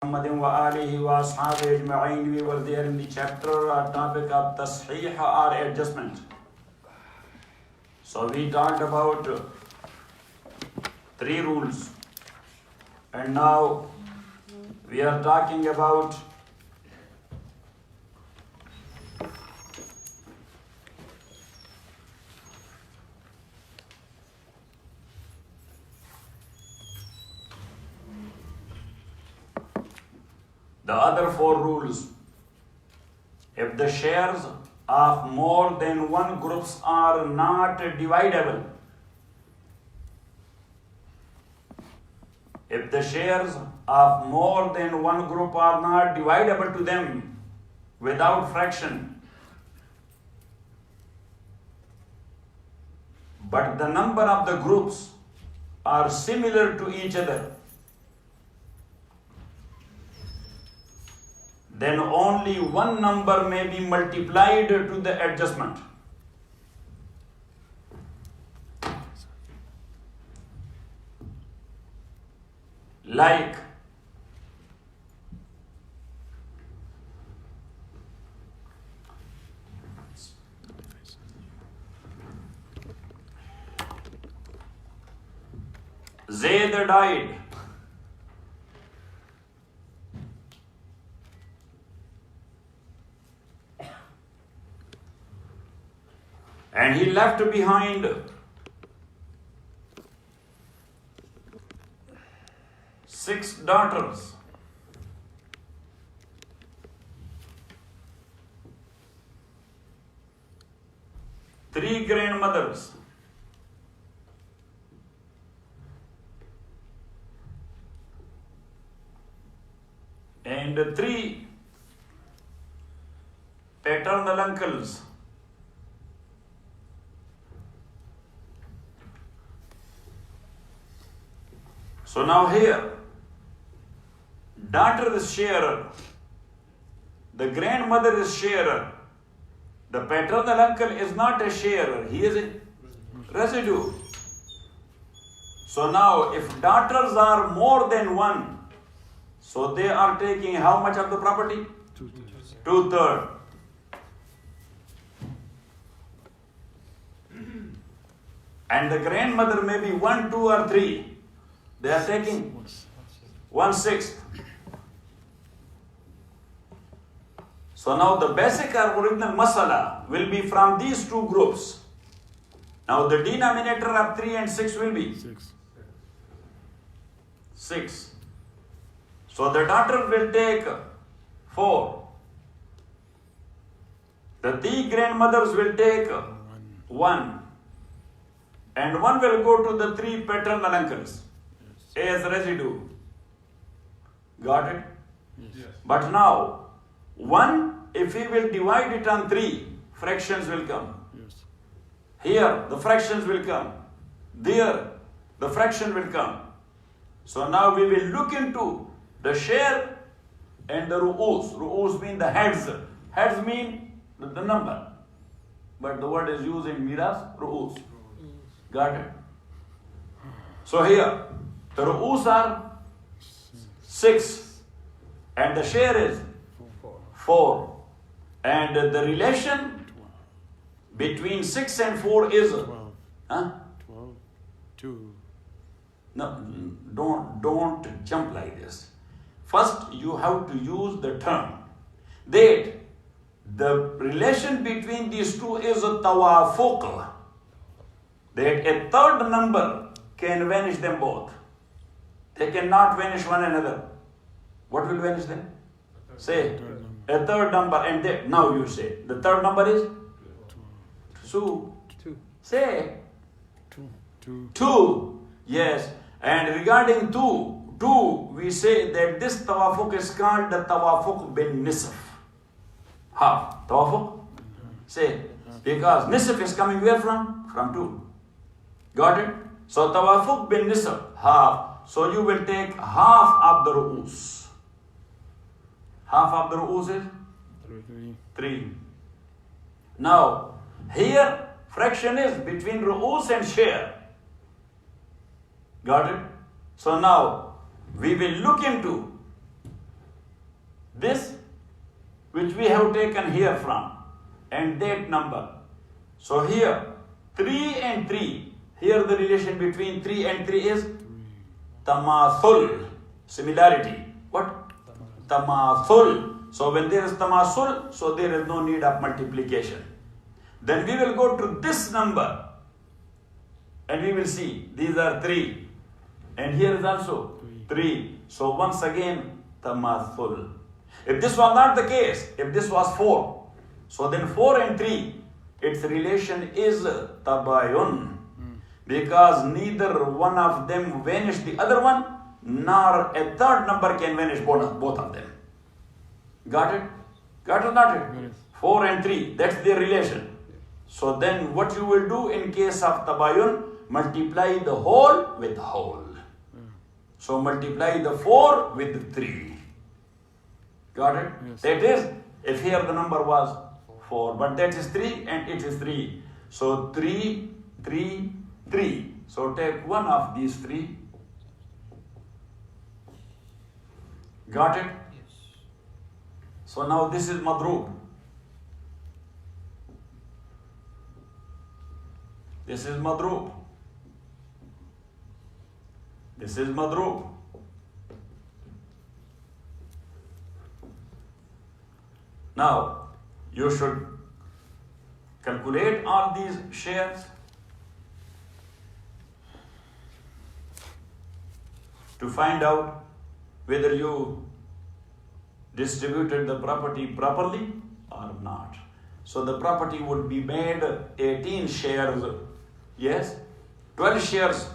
Muhammadin wa alihi wa ashabihi ajma'in. We were there in the chapter topic of tasheeh or adjustment. So we talked about 3 rules, and now we are talking about the other 4 rules. If the shares of more than one groups are not dividable, if the shares of more than one group are not dividable to them without fraction, but the number of the groups are similar to each other, then only one number may be multiplied to the adjustment. Like Zayd died, and he left behind 6 daughters. Three grandmothers, and 3 paternal uncles. So now here, daughter is sharer, the grandmother is sharer, the paternal uncle is not a sharer, he is a residue. So now if daughters are more than 1, so they are taking how much of the property? 2/3. And the grandmother may be 1, 2 or 3. They are taking 1/6. So now the basic or original masala will be from these 2 groups. Now the denominator of 3 and 6 will be 6. So the daughter will take 4. The 3 grandmothers will take 1. And 1 will go to the 3 paternal uncles as residue. Got it? Yes. But now, 1, if we will divide it on 3, fractions will come. Yes. Here, the fractions will come. There, the fraction will come. So now we will look into the share and the ru'us. Ru'us mean the heads. Heads mean the number. But the word is used in Mirath, ru'us. Got it? So here, the ru'us are 6 and the share is 4. And the relation between 6 and 4 is 12. 2. No, don't jump like this. First you have to use the term that the relation between these 2 is a tawafuq, that a third number can vanish them both. They cannot vanish one another. What will vanish them? Say a third number, and now you say the third number is 2. Say 2. Yes. And regarding 2, we say that this tawafuq is called the tawafuq bin nisf. Half. Tawafuq? Say, because nisf is coming where from? From 2. Got it? So tawafuq bin nisf, half. So you will take half of the ru'us. Half of the ru'us is 3. Now, here fraction is between ru'us and share. Got it? So now we will look into this which we have taken here from, and that number. So here, 3 and 3, here the relation between 3 and 3 is tamathul, similarity. What? Tamathul. So when there is tamathul, so there is no need of multiplication. Then we will go to this number and we will see these are 3 and here is also 3. So once again tamathul. If this was not the case, if this was 4, so then 4 and 3, its relation is tabayun, because neither one of them vanished the other one, nor a third number can vanish both of them. Got it? Got it or not it? Yes. 4 and 3, that's their relation. So then what you will do in case of tabayun, multiply the whole with the whole. So multiply the 4 with the 3. Got it? Yes. That is, if here the number was 4, but that is 3 and it is 3. So 3, 3, 3. So take one of these 3. Got it? Yes. So now this is madroob. This is madroob. This is madroob. Now, you should calculate all these shares. To find out whether you distributed the property properly or not. So the property would be made 18 shares. Yes, 12 shares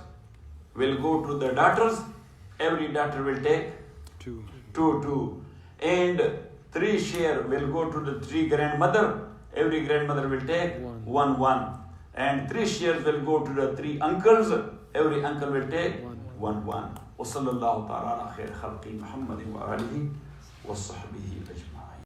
will go to the daughters. Every daughter will take 2. And 3 shares will go to the 3 grandmother. Every grandmother will take 1. And 3 shares will go to the 3 uncles. Every uncle will take 1. وصلى الله تعالى على خير خلق محمد وآله وصحبه أجمعين.